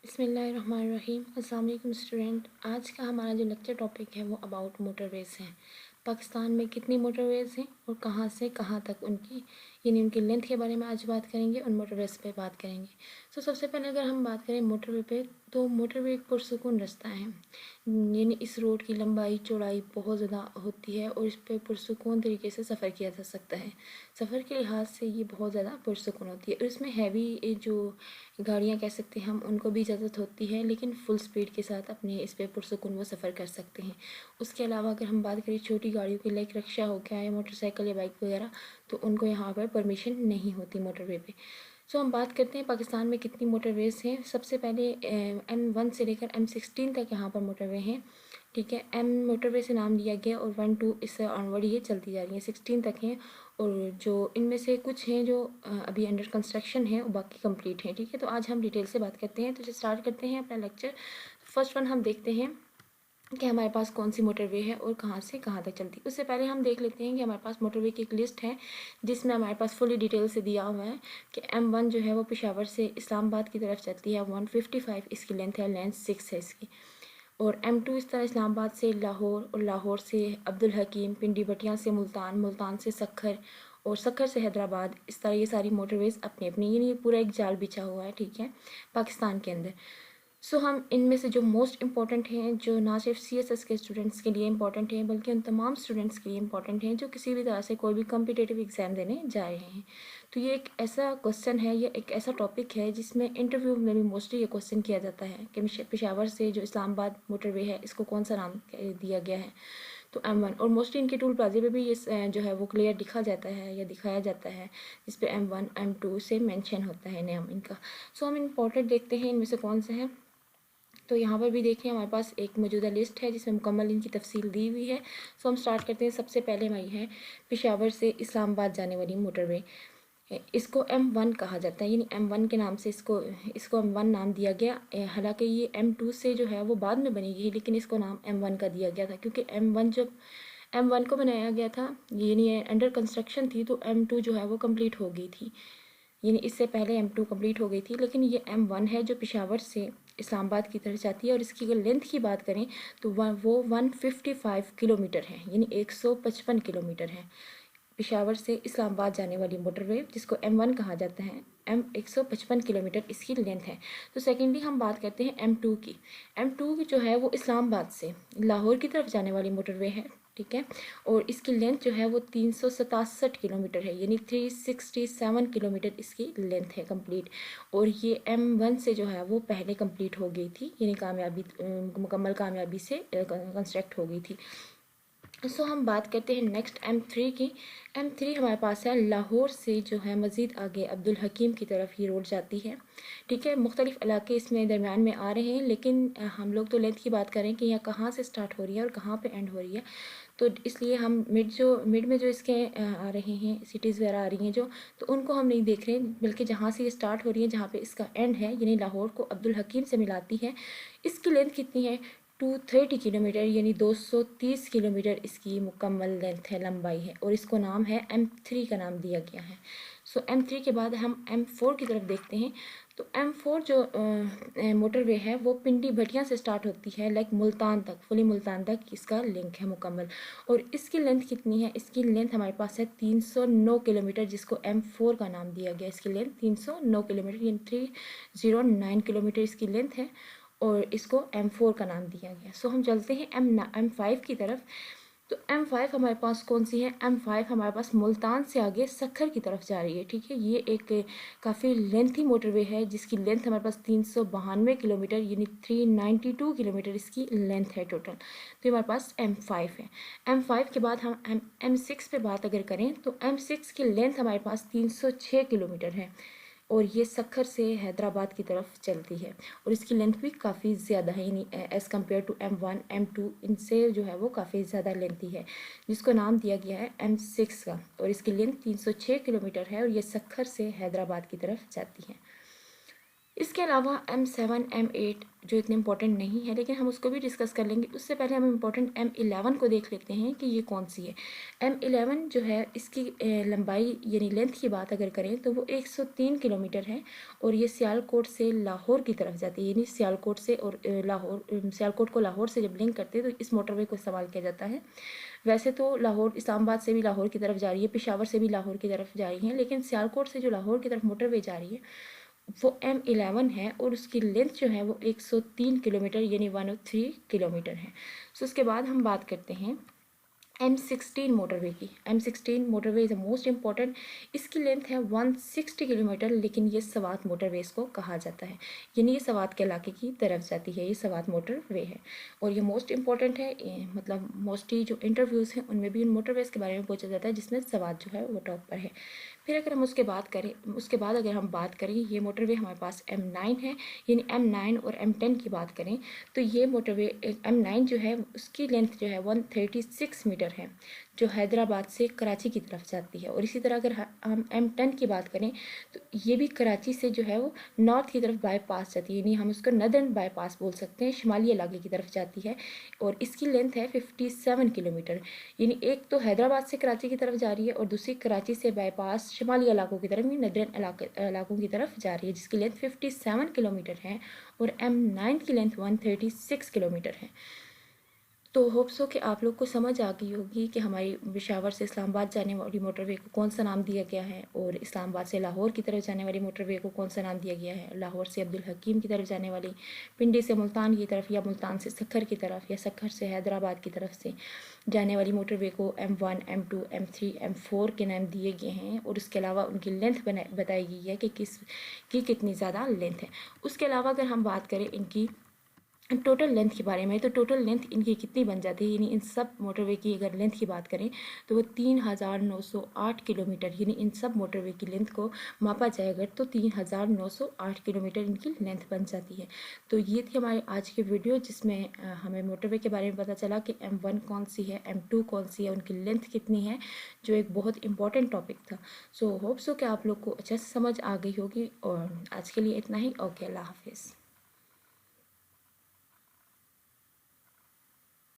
बिस्मिल्लाहिर्रहमानिर्रहीम। अस्सलाम वालेकुम स्टूडेंट। आज का हमारा जो लेक्चर टॉपिक है वो अबाउट मोटरवेज़ है। पाकिस्तान में कितनी मोटरवेज़ हैं और कहाँ से कहाँ तक उनकी उनकी लेंथ के बारे में आज बात करेंगे और मोटरवेज़ पे बात करेंगे। सबसे पहले अगर हम बात करें मोटरवे पे, तो मोटरवे एक पुरसुकून रास्ता है। इस रोड की लंबाई चौड़ाई बहुत ज़्यादा होती है और इस पर पुरसुकून तरीके से सफ़र किया जा सकता है। सफ़र के लिहाज से ये बहुत ज़्यादा पुरसुकून होती है और इसमें हैवी जो गाड़ियाँ कह सकते हैं हम, उनको भी इजाज़त होती है, लेकिन फुल स्पीड के साथ अपने इस पर पुरसुकून वो सफ़र कर सकते हैं। उसके अलावा अगर हम बात करें छोटी गाड़ियों की, लाइक रिक्शा हो गया या मोटरसाइकिल या बाइक वगैरह, तो उनको यहाँ पर परमिशन नहीं होती मोटरवे पे। सो हम बात करते हैं पाकिस्तान में कितनी मोटरवेज़ हैं। सबसे पहले M1 से लेकर M16 तक यहाँ पर मोटरवे हैं। ठीक है, M मोटरवे से नाम दिया गया और 1-2 इससे ऑनवर्ड ये चलती जा रही हैं, 16 तक हैं। और जो इनमें से कुछ हैं जो अभी अंडर कंस्ट्रक्शन है और बाकी कंप्लीट हैं। ठीक है, तो आज हम डिटेल से बात करते हैं। तो स्टार्ट करते हैं अपना लेक्चर। फर्स्ट वन हम देखते हैं कि हमारे पास कौन सी मोटरवे है और कहाँ से कहाँ तक चलती है। उससे पहले हम देख लेते हैं कि हमारे पास मोटरवे की एक लिस्ट है जिसमें हमारे पास फुली डिटेल से दिया हुआ है कि M1 जो है वो पेशावर से इस्लामाबाद की तरफ चलती है, 155 इसकी लेंथ है, लेंथ 6 है इसकी। और M2 इस तरह इस्लामाबाद से लाहौर और लाहौर से अब्दुल हकीम, पिंडी बटियाँ से मुल्तान, मुल्तान से सखर और सखर से हैदराबाद। इस तरह ये सारी मोटरवेज़ अपनी अपनी, ये पूरा एक जाल बिछा हुआ है, ठीक है, पाकिस्तान के अंदर। सो हम इनमें से जो मोस्ट इम्पॉर्टेंट हैं, जो ना सिर्फ CSS के स्टूडेंट्स के लिए इम्पॉर्टेंट हैं बल्कि उन तमाम स्टूडेंट्स के लिए इम्पॉर्टेंट हैं जो किसी भी तरह से कोई भी कम्पिटिटिव एग्ज़ाम देने जा रहे हैं। तो ये एक ऐसा क्वेश्चन है, ये एक ऐसा टॉपिक है जिसमें इंटरव्यू में भी मोस्टली ये क्वेश्चन किया जाता है कि पेशावर से जो इस्लामाबाद मोटरवे है इसको कौन सा नाम दिया गया है। तो M1, और मोस्टली इनके टूल प्लाजे पे भी ये जो है वो क्लियर दिखा जाता है या दिखाया जाता है, जिस पे M1 M2 से मेंशन होता है नाम इनका। सो हम इम्पोर्टेंट देखते हैं इनमें से कौन से हैं। तो यहाँ पर भी देखिए हमारे पास एक मौजूदा लिस्ट है जिसमें मुकम्मल इनकी तफसील दी हुई है। सो हम स्टार्ट करते हैं। सबसे पहले हमारी है पेशावर से इस्लामाबाद जाने वाली मोटरवे। इसको M1 कहा जाता है, यानी M1 के नाम से इसको M1 नाम दिया गया। हालांकि ये M2 से जो है वो बाद में बनी गई, लेकिन इसको नाम M1 का दिया गया था क्योंकि M1 को बनाया गया था, यानी अंडर कंस्ट्रक्शन थी, तो M2 जो है वो कंप्लीट हो गई थी, यानी इससे पहले M2 कंप्लीट हो गई थी। लेकिन ये M1 है जो पेशावर से इस्लामाबाद की तरफ जाती है और इसकी अगर लेंथ की बात करें तो वो 155 किलोमीटर है, यानी 155 किलोमीटर है पेशावर से इस्लामाबाद जाने वाली मोटरवे, जिसको M1 कहा जाता है। 155 किलोमीटर इसकी लेंथ है। तो सेकेंडली हम बात करते हैं M2 की। M2 जो है वो इस्लामाबाद से लाहौर की तरफ जाने वाली मोटरवे है, ठीक है, और इसकी लेंथ जो है वो 367 किलोमीटर है, यानी 367 किलोमीटर इसकी लेंथ है कंप्लीट। और ये M1 से जो है वो पहले कंप्लीट हो गई थी, यानी मुकम्मल कामयाबी से कंस्ट्रक्ट हो गई थी। सो हम बात करते हैं नेक्स्ट M3 की। M3 हमारे पास है लाहौर से जो है मज़ीद आगे अब्दुल हकीम की तरफ ये रोड जाती है, ठीक है। मुख्तलिफ इलाके इसमें दरमियान में आ रहे हैं, लेकिन हम लोग तो लेंथ की बात करें कि यह कहाँ से स्टार्ट हो रही है और कहाँ पे एंड हो रही है, तो इसलिए हम मिड में जो इसके आ रहे हैं सिटीज़ वगैरह आ रही हैं जो, तो उनको हम नहीं देख रहे, बल्कि जहाँ से ये स्टार्ट हो रही है, जहाँ पे इसका एंड है, यानी लाहौर को अब्दुल हकीम से मिलाती है, इसकी लेंथ कितनी है, 230 किलोमीटर, यानी 230 किलोमीटर इसकी मुकम्मल लेंथ है, लंबाई है, और इसको नाम है M3 का नाम दिया गया है। सो M3 के बाद हम M4 की तरफ देखते हैं। तो M4 जो मोटरवे है वो पिंडी भटियाँ से स्टार्ट होती है, लाइक मुल्तान तक, फुली मुल्तान तक इसका लिंक है मुकम्मल। और इसकी लेंथ कितनी है, इसकी लेंथ हमारे पास है 309 किलोमीटर, जिसको M4 का नाम दिया गया। इसकी लेंथ 309 किलोमीटर, यानी 309 किलोमीटर इसकी लेंथ है, और इसको M4 का नाम दिया गया। सो हम चलते हैं M5 की तरफ। तो M5 हमारे पास कौन सी है, M5 हमारे पास मुल्तान से आगे सखर की तरफ जा रही है, ठीक है। ये एक काफ़ी लेंथी मोटरवे है जिसकी लेंथ हमारे पास 392 किलोमीटर, यानी 392 किलोमीटर इसकी लेंथ है टोटल। तो हमारे पास M5 है। M5 के बाद हम M6 पे बात अगर करें तो M6 की लेंथ हमारे पास 306 किलोमीटर है, और ये सखर से हैदराबाद की तरफ चलती है, और इसकी लेंथ भी काफ़ी ज़्यादा है, यानी as compare to M1 M2 इनसे जो है वो काफ़ी ज़्यादा लेंथी है, जिसको नाम दिया गया है M6 का, और इसकी लेंथ 306 किलोमीटर है, और ये सखर से हैदराबाद की तरफ जाती है। इसके अलावा M7, M8 जो इतने इंपॉर्टेंट नहीं है, लेकिन हम उसको भी डिस्कस कर लेंगे। उससे पहले हम इंपॉर्टेंट M11 को देख लेते हैं कि ये कौन सी है। M11 जो है, इसकी लंबाई यानी लेंथ की बात अगर करें तो वो 103 किलोमीटर है और ये सियालकोट से लाहौर की तरफ जाती है। यानी सियालकोट से और सियालकोट को लाहौर से जब लिंक करते हैं तो इस मोटरवे को इस्तेमाल किया जाता है। वैसे तो लाहौर, इस्लामाबाद से भी लाहौर की तरफ जा रही है, पेशावर से भी लाहौर की तरफ जा रही है, लेकिन सियालकोट से जो लाहौर की तरफ मोटरवे जा रही है वो M11 है और उसकी लेंथ जो है वो 103 किलोमीटर यानी 103 किलोमीटर है। सो उसके बाद हम बात करते हैं M16 मोटरवे की। M16 motorway is the most important. इसकी लेंथ है 160 किलोमीटर, लेकिन ये सवात मोटरवे इसको कहा जाता है, यानी ये सवात के इलाके की तरफ जाती है, ये सवात मोटरवे है और ये मोस्ट इम्पॉर्टेंट है। मतलब मोस्टली जो इंटरव्यूज़ हैं उनमें भी उन मोटरवेज़ के बारे में पूछा जाता है जिसमें सवात जो है वो टॉप पर है। फिर अगर हम उसके बाद अगर हम बात करें, ये मोटरवे हमारे पास M9 है, यानी M9 और M10 की बात करें तो ये मोटरवे M9 जो है उसकी लेंथ जो है 136 मीटर है, जो हैदराबाद से कराची की तरफ जाती है। और इसी तरह अगर हम M10 की बात करें तो ये भी कराची से जो है वो नॉर्थ की तरफ बाईपास जाती है, यानी हम उसको नदर्न बाईपास बोल सकते हैं, शिमाली इलाके की तरफ जाती है और इसकी लेंथ है 57 किलोमीटर। यानी एक तो हैदराबाद से कराची की तरफ जा रही है और दूसरी कराची से बाईपास शिमाली इलाकों की तरफ, नदर्न इलाकों की तरफ जा रही है, जिसकी लेंथ 57 किलोमीटर है और M9 की लेंथ 136 किलोमीटर है। तो होप सो कि आप लोग को समझ आ गई होगी कि हमारी पेशावर से इस्लामाबाद जाने वाली मोटरवे को कौन सा नाम दिया गया है और इस्लामाबाद से लाहौर की तरफ जाने वाली मोटरवे को कौन सा नाम दिया गया है। लाहौर से अब्दुल हकीम की तरफ जाने वाली, पिंडी से मुल्तान की तरफ या मुल्तान से सखर की तरफ या सखर से हैदराबाद की तरफ से जाने वाली मोटरवे को M1, M2, M3, M4 के नाम दिए गए हैं और उसके अलावा उनकी लेंथ बताई गई है कि कितनी ज़्यादा लेंथ है। उसके अलावा अगर हम बात करें इनकी टोटल लेंथ के बारे में, तो टोटल लेंथ इनकी कितनी बन जाती है, यानी इन सब मोटरवे की अगर लेंथ की बात करें तो वो 3908 किलोमीटर, यानी इन सब मोटरवे की लेंथ को मापा जाए अगर तो 3908 किलोमीटर इनकी लेंथ बन जाती है। तो ये थी हमारी आज की वीडियो जिसमें हमें मोटरवे के बारे में पता चला कि M1 कौन सी है, M2 कौन सी है, उनकी लेंथ कितनी है, जो एक बहुत इंपॉर्टेंट टॉपिक था। सो होप सो कि आप लोग को अच्छे से समझ आ गई होगी और आज के लिए इतना ही। ओके, अल्लाह हाफिज़।